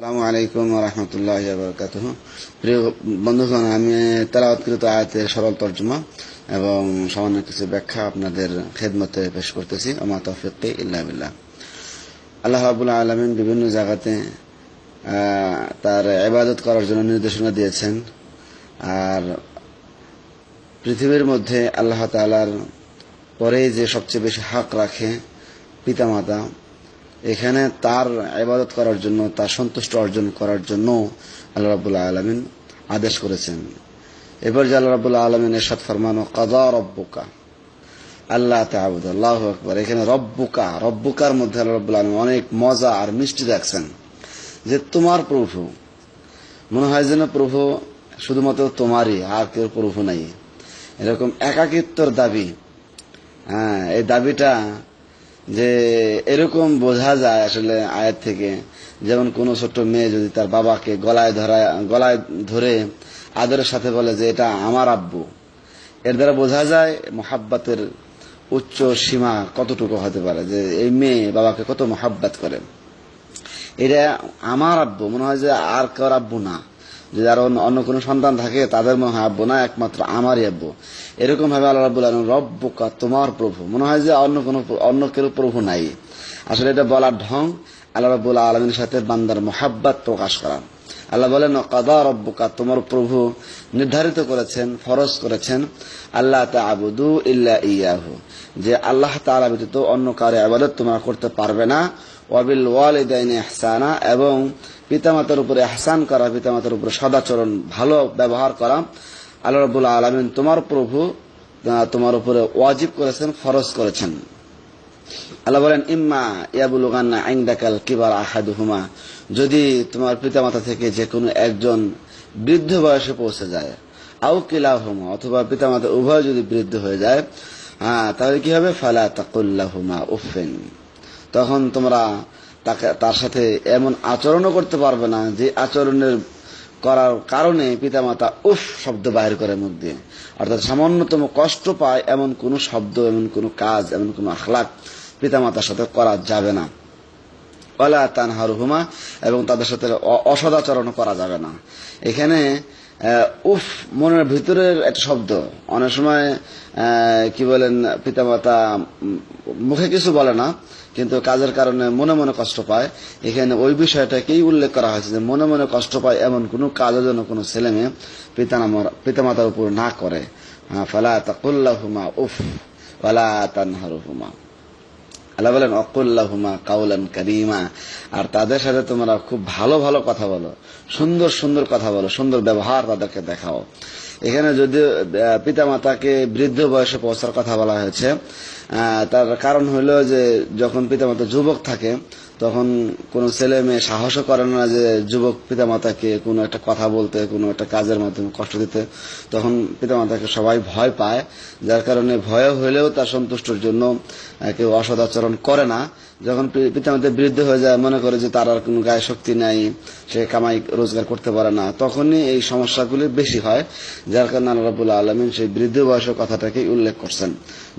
আসসালামু আলাইকুম ওয়া রাহমাতুল্লাহি ওয়া বারাকাতুহু। প্রিয় বন্ধুগণ, আমি তেলাওয়াতকৃত আয়াতের সরল তর্জমা এবং সামান্য কিছু ব্যাখ্যা আপনাদের খেদমতে পেশ করতেছি। আমা তাওফীকি ইল্লা বিল্লাহ। আল্লাহ রাব্বুল আলামিন বিভিন্ন জায়গাতে তার ইবাদত করার জন্য নির্দেশনা দিয়েছেন। আর পৃথিবীর মধ্যে আল্লাহ তাআলার পরে যে সবচেয়ে বেশি হক রাখে পিতামাতা, এখানে তার ইবাদত করার জন্য, তার সন্তুষ্ট অর্জন করার জন্য আল্লাহ রাব্বুল আলামিন আদেশ করেছেন। এবার যে আল্লাহ রাব্বুল আলামিন ইরশাদ ফরমান, কাযা রাব্বুকা আল্লাহ তা'বুদু, আল্লাহু আকবার। এখানে রব্বুকার মধ্যে আল্লাহ রাব্বুল আলামিন অনেক মজা আর মিষ্টি রাখছেন, যে তোমার প্রভু। মনে হয় যেন প্রভু শুধুমাত্র তোমারই, আর কেউ প্রভু নাই, এরকম একাকিত্বর দাবি। এই দাবিটা যে এরকম বোঝা যায় আসলে আয়াত থেকে, যেমন কোনো ছোট্ট মেয়ে যদি তার বাবাকে গলায় ধরে আদরের সাথে বলে যে এটা আমার আব্বু, এর দ্বারা বোঝা যায় মোহাব্বতের উচ্চ সীমা কতটুকু হতে পারে, যে এই মেয়ে বাবাকে কত মোহাব্বত করে। এটা আমার আব্বু, মনে হয় যে আর কার আব্বু না। যদি আরো অন্য কোনো সন্তান থাকে তাদের মনে হয় আব্বু না, একমাত্র আমারই আব্বু। এরকম ভাবে আল্লাহ রাব্বুল আলামিন রব্বুকা, তোমার প্রভু, মনে হয় যে অন্য কেউ প্রভু নাই। আসলে এটা বলার ঢং আল্লাহ রাব্বুল আলামিনের সাথে বান্দার মোহাব্বত প্রকাশ করা। আল্লাহ বলেন, কাযা রব্বুকা, তোমার প্রভু নির্ধারিত করেছেন, ফরজ করেছেন, আল্লাহ তা'বুদু ইল্লা ইয়াহু, যে আল্লাহ তাআলা ব্যতীত অন্য কারো ইবাদত তোমরা করতে পারবে না। ওয়াবিল ওয়ালিদাইনি ইহসানা, এবং পিতামাতার উপরে ইহসান করা, পিতামাতার উপরে সদাচরণ, ভালো ব্যবহার করা আল্লাহ রাব্বুল আলামিন তোমার প্রভু তোমার উপরে ওয়াজিব করেছেন, ফরজ করেছেন। আল্লাহ বলেন, ইম্মা ইয়াবলুগান্না ইনদাকাল কিবার আহাদুহুমা, যদি তোমার পিতামাতা থেকে যে কোনো একজন বৃদ্ধ বয়সে পৌঁছে যায়, আও কিলাহুমা, অথবা পিতামাতা উভয় যদি বৃদ্ধ হয়ে যায়, তাহলে কি হবে, ফালা তাকুল্লাহুমা উফিন, তখন তোমরা তার সাথে এমন আচরণও করতে পারবে না যে আচরণের করার কারণে পিতামাতা উফ শব্দ বাইর করে মুখ দিয়ে। অর্থাৎ সামান্যতম কষ্ট পায় এমন কোন শব্দ, এমন কোন কাজ, এমন কোন আখলাক পিতামাতার সাথে করা যাবে না। ওয়ালা তানহারুহুমা, এবং তাদের সাথে অসদাচরণ করা যাবে না। এখানে উফ মনের ভিতরের একটা শব্দ। অনেক সময় কি বলেন, পিতামাতা মুখে কিছু বলে না, কিন্তু কাজের কারণে মনে মনে কষ্ট পায়। এখানে ওই বিষয়টাকেই উল্লেখ করা হয়েছে, যে মনে মনে কষ্ট পায় এমন কোনো কাজের জন্য কোনো ছেলে মেয়ে পিতামাতার উপর না করে। ফালা তাকুল্লাহুমা উফ ওয়ালা তানহারুহুমা। আল্লাহ বলেন, অকুল্লাহুমা কাউলান কারীমা, আর তাদের সাথে তোমরা খুব ভালো ভালো কথা বলো, সুন্দর সুন্দর কথা বলো, সুন্দর ব্যবহার তাদেরকে দেখাও। এখানে যদি পিতামাতাকে বৃদ্ধ বয়সে পৌঁছার কথা বলা হয়েছে, তার কারণ হলো যে যখন পিতামাতা যুবক থাকে তখন কোনো ছেলে মেয়ে সাহসও করে না যে যুবক পিতামাতাকে কোনো একটা কথা বলতে, কোনো একটা কাজের মাধ্যমে কষ্ট দিতে। তখন পিতামাতাকে সবাই ভয় পায়, যার কারণে ভয় হইলেও তার সন্তুষ্টর জন্য কেউ অসদাচরণ করে না। যখন পিতামাতা বৃদ্ধ হয়ে যায়, মনে করে যে তার আর কোনো গায়ে শক্তি নাই, সে কামাই রোজগার করতে পারে না, তখনই এই সমস্যাগুলি বেশি হয়। যার কারণে আল্লাহ রাব্বুল আলামিন সেই বৃদ্ধ বয়সের কথাটাকে উল্লেখ করছেন।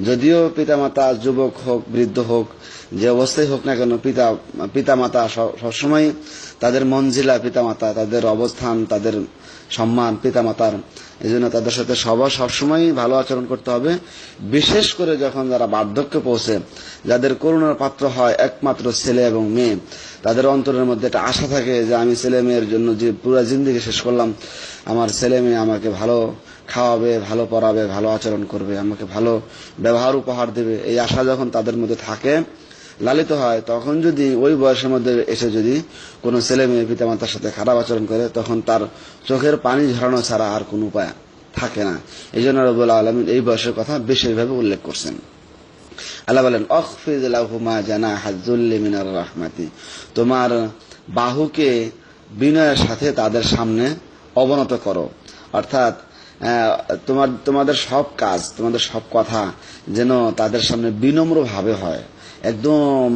যদিও পিতামাতা যুবক হোক, বৃদ্ধ হোক, যে অবস্থায় হোক না কেন, পিতামাতা সবসময় তাদের মঞ্জিলা পিতামাতা, তাদের অবস্থান, তাদের সম্মান পিতামাতার। এই জন্য তাদের সাথে সবসময় ভালো আচরণ করতে হবে। বিশেষ করে যখন যারা বার্ধক্যে পৌঁছে, যাদের করুণার পাত্র হয় একমাত্র ছেলে এবং মেয়ে, তাদের অন্তরের মধ্যে একটা আশা থাকে যে আমি ছেলে মেয়ের জন্য যে পুরো জিন্দেগি শেষ করলাম, আমার ছেলে মেয়ে আমাকে ভালো খাওয়াবে, ভালো পড়াবে, ভালো আচরণ করবে, আমাকে ভালো ব্যবহার উপহার দেবে, এই আশা যখন তাদের মধ্যে থাকে, লালিত হয়, তখন যদি ওই বয়সের মধ্যে এসে যদি কোনো ছেলে মেয়ে পিতামাতার সাথে খারাপ আচরণ করে, তখন তার চোখের পানি ঝরানো ছাড়া আর কোনো উপায় থাকে না। এই জন্য রাব্বুল আলামিন এই বয়সের কথা বিশেষভাবে উল্লেখ করছেন। আল্লাহ বলেন, আখফিদ লাহুমা জানাহাজ যুল্লি মিনার রাহমাতি, তোমার বাহুকে বিনয়ের সাথে তাদের সামনে অবনত করো। অর্থাৎ তোমাদের সব কাজ, তোমাদের সব কথা যেন তাদের সামনে বিনম্র ভাবে হয়, একদম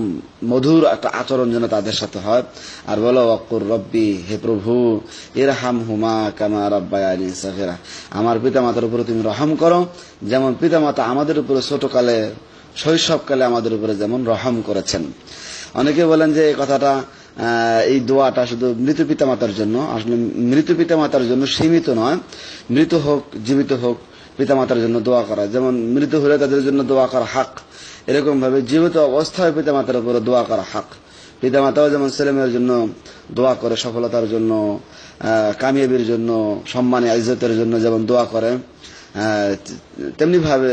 মধুর একটা আচরণ যেন তাদের সাথে হয়। আর বলো, ওয়াকুর রব্বি, হে প্রভু, ইরহামহুমা কামা রাব্বায়ানি সাগীরা, আমার পিতামাতার উপরে তুমি রহম করো, যেমন পিতামাতা আমাদের উপরে ছোটকালে, শৈশবকালে আমাদের উপরে যেমন রহম করেছেন। অনেকে বলেন যে এই কথাটা এই দোয়াটা শুধু মৃত পিতামাতার জন্য, আসলে মৃত পিতামাতার জন্য সীমিত নয়, মৃত হোক জীবিত হোক পিতামাতার জন্য দোয়া করা, যেমন মৃত হলে তাদের জন্য দোয়া করা হক, এরকম ভাবে জীবিত অবস্থায় পিতামাতার উপরে দোয়া করা হক। পিতামাতাও যেমন ছেলেমেয়ের জন্য দোয়া করে, সফলতার জন্য, কামিয়াবির জন্য, সম্মানে ইজ্জতের জন্য যেমন দোয়া করে, তেমনি ভাবে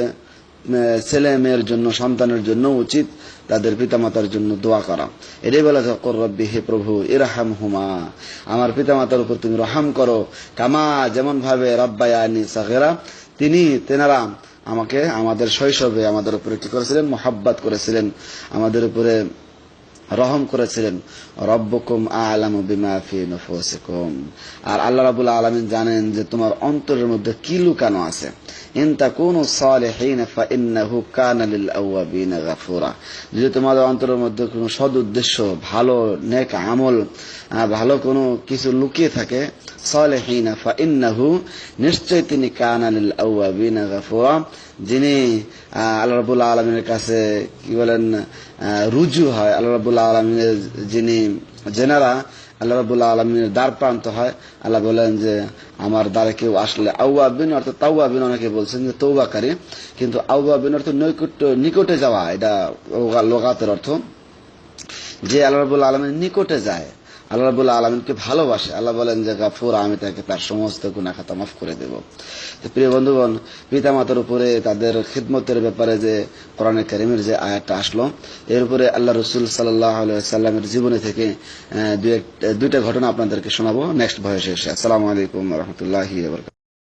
ছেলে মেয়ের জন্য, সন্তানের জন্য উচিত তাদের পিতামাতার জন্য দোয়া করা। এটাই বলা যায় কর রব্বি, হে প্রভু ইরহামহুমা, আমার পিতামাতার উপর তুমি রহম করো, কামা যেমন ভাবে রাব্বায়ানি সাগীরা, তেনারা আমাকে আমাদের শৈশবে আমাদের উপরে কি করেছিলেন, মোহাব্বত করেছিলেন, আমাদের উপরে রহম করেছিলেন। রব্বুকুম আ'লামু বিমা ফি নুফুসিকুম, আর আল্লাহ রাব্বুল আলামিন জানেন যে তোমার অন্তরের মধ্যে কি লুকানো আছে। ইন তাকুনু সালিহিন ফাইন্নাহু কানা লিল আওয়াবিনা গাফুরা, যদি তোমাদের অন্তরের মধ্যে কোনো সদ উদ্দেশ্য, ভালো নেক আমল, ভালো কোনো কিছু লুকিয়ে থাকে, সালিহিন ফাইন্নাহু, নিশ্চয় তিনি কানা লিল আওয়াবিনা গাফুরা, যিনি আল্লাহ রাব্বুল আলামিনের কাছে কি বলেন রুজু হয়, আল্লাহ রাব্বুল আলামিনের যিনি জেনারা আল্লাহ রাব্বুল আলামিনের দ্বার প্রান্ত হয়। আল্লাহ বলেন যে আমার দ্বারে কেউ আসলে, আওয়াবিন অর্থাৎ তাওয়াবিন, অনেকে বলছেন যে তওবাকারী, কিন্তু আওয়াবিন অর্থ নিকটে যাওয়া, এটা লোগাতের অর্থ, যে আল্লাহ রাব্বুল আলামিনের নিকটে যায়, আল্লাহ রাব্বুল আলামিনকে ভালোবাসে। আল্লাহ বলেন যে গাফুর, আমি তাকে তার সমস্ত গুনাহ খাতা মাফ করে দেব। প্রিয় বন্ধুগণ, পিতামাতার উপরে তাদের খিদমতের ব্যাপারে যে কোরআনে কারীমের যে আয়াতটা আসলো, এর উপরে আল্লাহ রাসূল সাল্লাল্লাহু আলাইহি ওয়াসাল্লামের জীবনী থেকে দুইটা ঘটনা আপনাদেরকে শোনাবো নেক্সট ভয়েসে এসে। আসসালামু আলাইকুম ওয়া রাহমাতুল্লাহি ওয়া বারাকাতুহু।